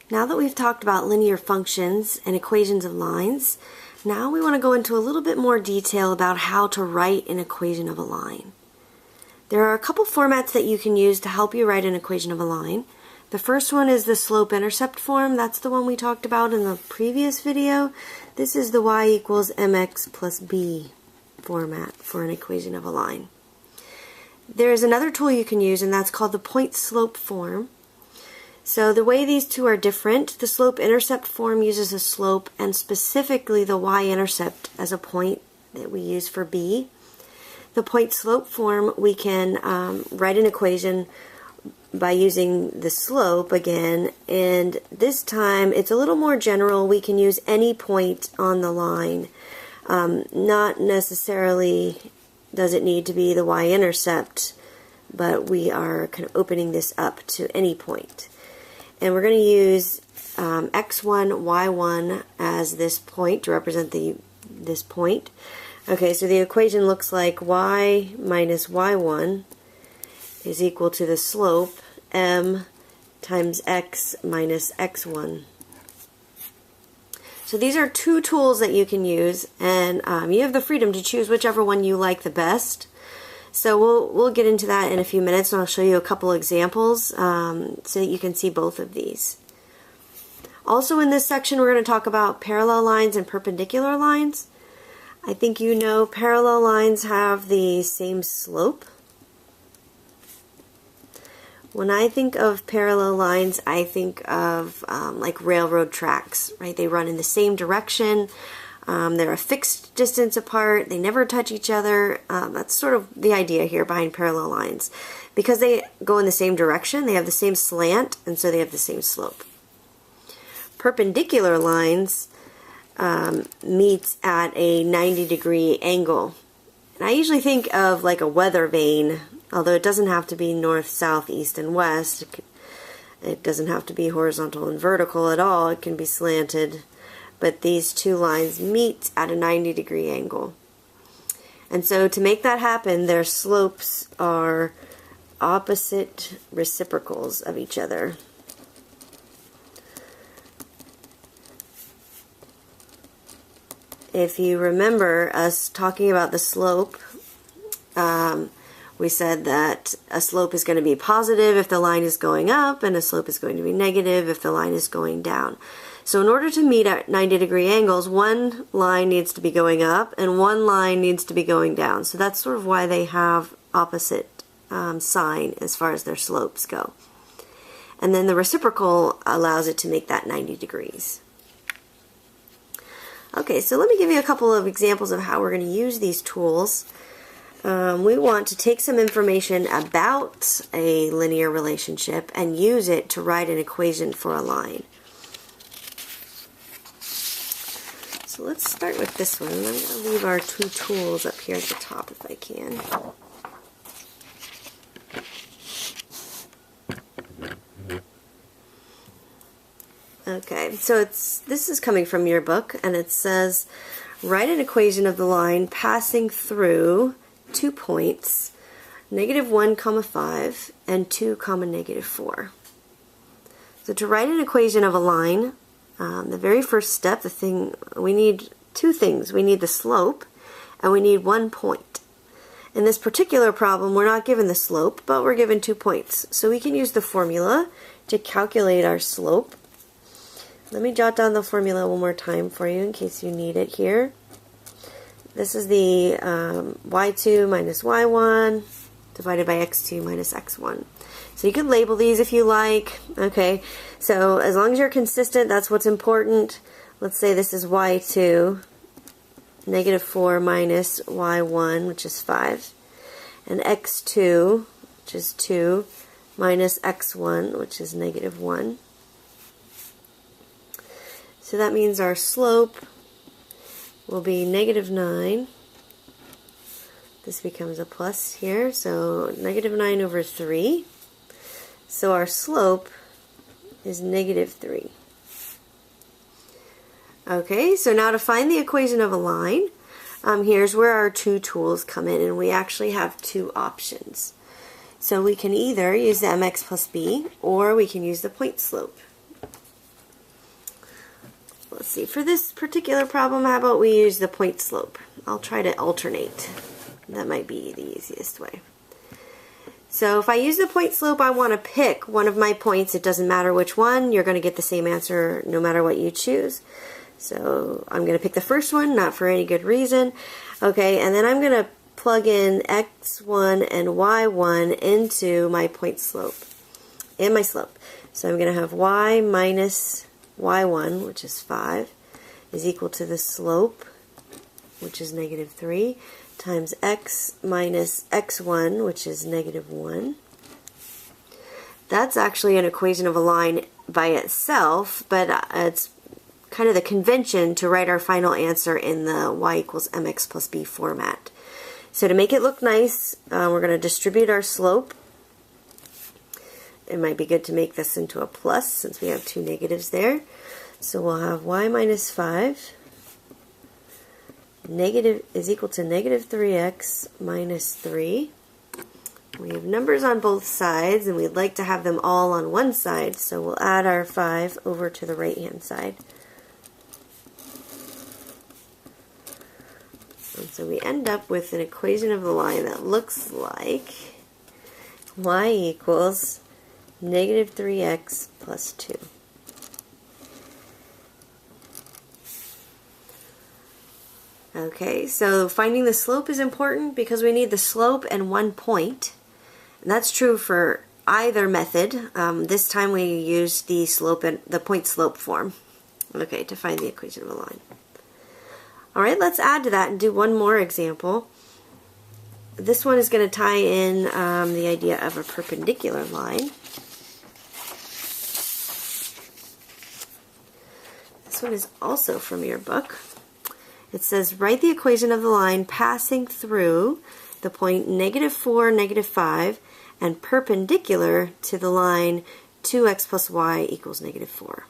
Now that we've talked about linear functions and equations of lines, now we want to go into a little bit more detail about how to write an equation of a line. There are a couple formats that you can use to help you write an equation of a line. The first one is the slope-intercept form. That's the one we talked about in the previous video. This is the y equals mx plus b format for an equation of a line. There's another tool you can use, and that's called the point-slope form. So the way these two are different, the slope-intercept form uses a slope and specifically the y-intercept as a point that we use for b. The point-slope form, we can write an equation by using the slope again, and this time it's a little more general. We can use any point on the line. Not necessarily does it need to be the y-intercept, but we are kind of opening this up to any point. And we're going to use x1, y1 as this point to represent this point. Okay, so the equation looks like y minus y1 is equal to the slope m times x minus x1. So these are two tools that you can use, and you have the freedom to choose whichever one you like the best. So we'll get into that in a few minutes, and I'll show you a couple examples so that you can see both of these. Also in this section we're going to talk about parallel lines and perpendicular lines. I think you know parallel lines have the same slope. When I think of parallel lines, I think of like railroad tracks, right? They run in the same direction. They're a fixed distance apart. They never touch each other. That's sort of the idea here behind parallel lines. Because they go in the same direction, they have the same slant, and so they have the same slope. Perpendicular lines meet at a 90-degree angle. And I usually think of like a weather vane, although it doesn't have to be north, south, east, and west. It doesn't have to be horizontal and vertical at all. It can be slanted. But these two lines meet at a 90-degree angle. And so to make that happen, their slopes are opposite reciprocals of each other. If you remember us talking about the slope, we said that a slope is going to be positive if the line is going up, and a slope is going to be negative if the line is going down. So in order to meet at 90-degree angles, one line needs to be going up and one line needs to be going down. So that's sort of why they have opposite sign as far as their slopes go. And then the reciprocal allows it to make that 90 degrees. Okay, so let me give you a couple of examples of how we're going to use these tools. We want to take some information about a linear relationship and use it to write an equation for a line. So let's start with this one. I'm going to leave our two tools up here at the top if I can. Okay, so this is coming from your book, and it says, write an equation of the line passing through 2 points, -1, 5, and 2, -4. So to write an equation of a line, the very first step, we need two things. We need the slope, and we need 1 point. In this particular problem, we're not given the slope, but we're given 2 points. So we can use the formula to calculate our slope. Let me jot down the formula one more time for you in case you need it here. This is the y2 minus y1 divided by x2 minus x1. So you can label these if you like. Okay, so as long as you're consistent, that's what's important. Let's say this is y2, -4 minus y1, which is 5, and x2, which is 2, minus x1, which is -1. So that means our slope will be -9. This becomes a plus here, so -9 over 3. So our slope is -3. Okay, so now to find the equation of a line, here's where our two tools come in, and we actually have two options. So we can either use the mx plus b, or we can use the point slope. let's see, for this particular problem, how about we use the point slope? I'll try to alternate. That might be the easiest way. So if I use the point slope, I want to pick one of my points. It doesn't matter which one. You're going to get the same answer no matter what you choose. So I'm going to pick the first one, not for any good reason. Okay, and then I'm going to plug in x1 and y1 into my point slope and my slope. So I'm going to have y minus y1, which is 5, is equal to the slope, which is -3, times x minus x1, which is -1. That's actually an equation of a line by itself, but it's kind of the convention to write our final answer in the y equals mx plus b format. So to make it look nice, we're going to distribute our slope. It might be good to make this into a plus since we have two negatives there. So we'll have y minus 5 is equal to -3x minus 3. We have numbers on both sides, and we'd like to have them all on one side, so we'll add our 5 over to the right-hand side. And so we end up with an equation of the line that looks like y equals -3x plus 2. Okay, so finding the slope is important because we need the slope and one point. And that's true for either method. This time we used the slope and the point slope form, okay, to find the equation of a line. All right, let's add to that and do one more example. This one is going to tie in the idea of a perpendicular line. This one is also from your book. It says, write the equation of the line passing through the point -4, -5, and perpendicular to the line 2x plus y equals -4.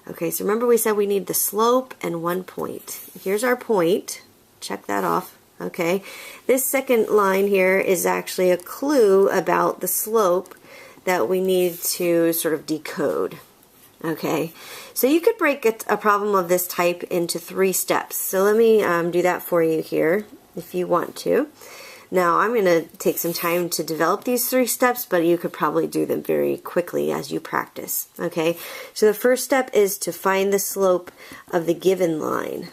Okay, so remember we said we need the slope and one point. Here's our point. Check that off. Okay, this second line here is actually a clue about the slope that we need to sort of decode. Okay, so you could break a problem of this type into 3 steps. So let me do that for you here if you want to. Now I'm going to take some time to develop these 3 steps, but you could probably do them very quickly as you practice. Okay, so the first step is to find the slope of the given line.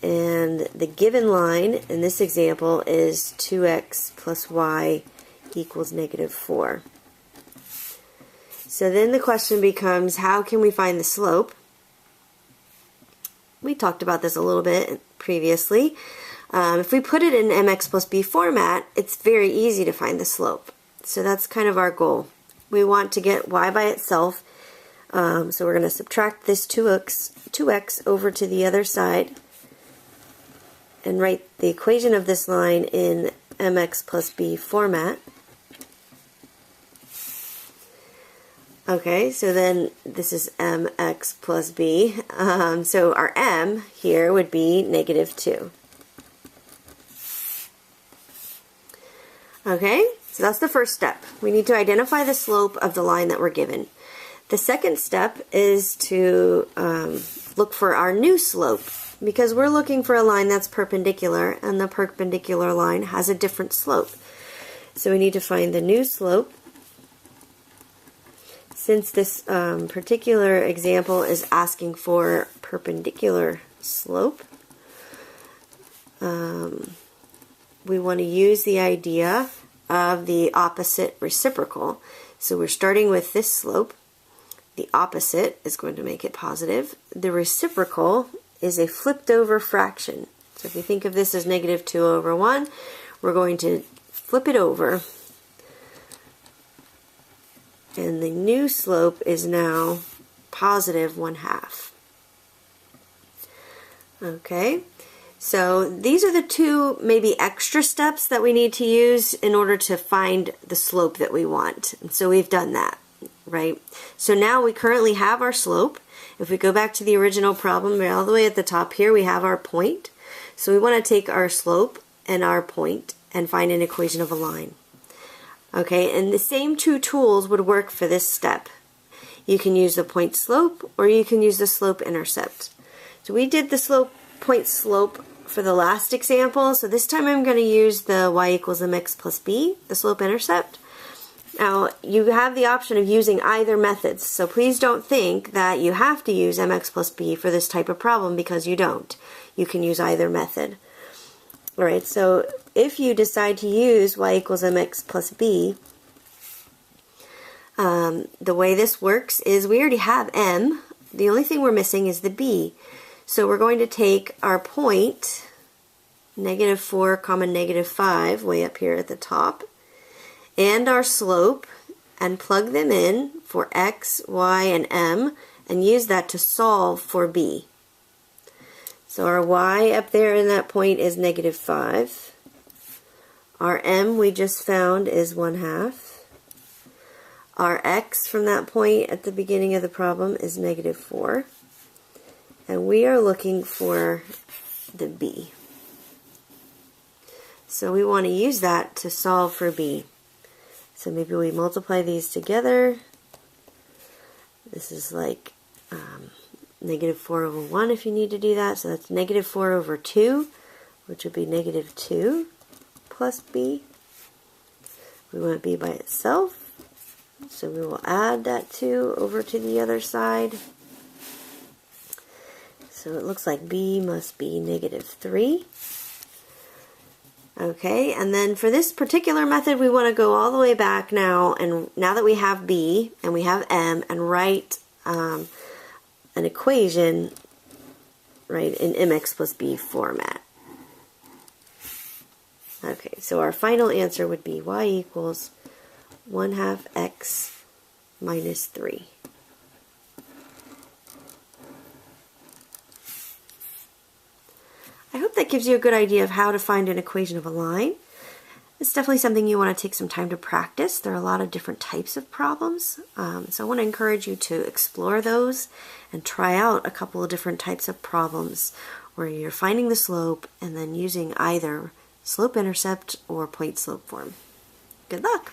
And the given line in this example is 2x plus y equals -4. So then the question becomes, how can we find the slope? We talked about this a little bit previously. If we put it in mx plus b format, it's very easy to find the slope. So that's kind of our goal. We want to get y by itself, so we're going to subtract this 2x over to the other side and write the equation of this line in mx plus b format. Okay, so then this is mx plus b, so our m here would be -2. Okay, so that's the first step. We need to identify the slope of the line that we're given. The second step is to look for our new slope, because we're looking for a line that's perpendicular, and the perpendicular line has a different slope. So we need to find the new slope. Since this particular example is asking for perpendicular slope, we want to use the idea of the opposite reciprocal. So we're starting with this slope. The opposite is going to make it positive. The reciprocal is a flipped over fraction. So if you think of this as -2/1, we're going to flip it over. And the new slope is now +1/2. Okay, so these are the 2 maybe extra steps that we need to use in order to find the slope that we want. And so we've done that, right? So now we currently have our slope. If we go back to the original problem, right all the way at the top here, we have our point. So we want to take our slope and our point and find an equation of a line. Okay, and the same two tools would work for this step. You can use the point slope or you can use the slope intercept. So we did the point slope for the last example, so this time I'm going to use the y equals mx plus b, the slope intercept. Now, you have the option of using either methods, so please don't think that you have to use mx plus b for this type of problem, because you don't. You can use either method. Alright, so if you decide to use y equals mx plus b, the way this works is we already have m. The only thing we're missing is the b. So we're going to take our point, -4, -5, way up here at the top, and our slope, and plug them in for x, y, and m, and use that to solve for b. So our y up there in that point is -5. Our m we just found is 1/2. Our x from that point at the beginning of the problem is -4. And we are looking for the b. So we want to use that to solve for b. So maybe we multiply these together. This is like -4/1 if you need to do that. So that's -4/2, which would be -2 plus b. We want b by itself. So we will add that 2 over to the other side. So it looks like b must be -3. Okay, and then for this particular method, we want to go all the way back now, and now that we have b and we have m, and write an equation, right, in mx plus b format. Okay, so our final answer would be y equals 1/2 x minus 3. I hope that gives you a good idea of how to find an equation of a line. It's definitely something you want to take some time to practice. There are a lot of different types of problems, so I want to encourage you to explore those and try out a couple of different types of problems where you're finding the slope and then using either slope intercept or point slope form. Good luck!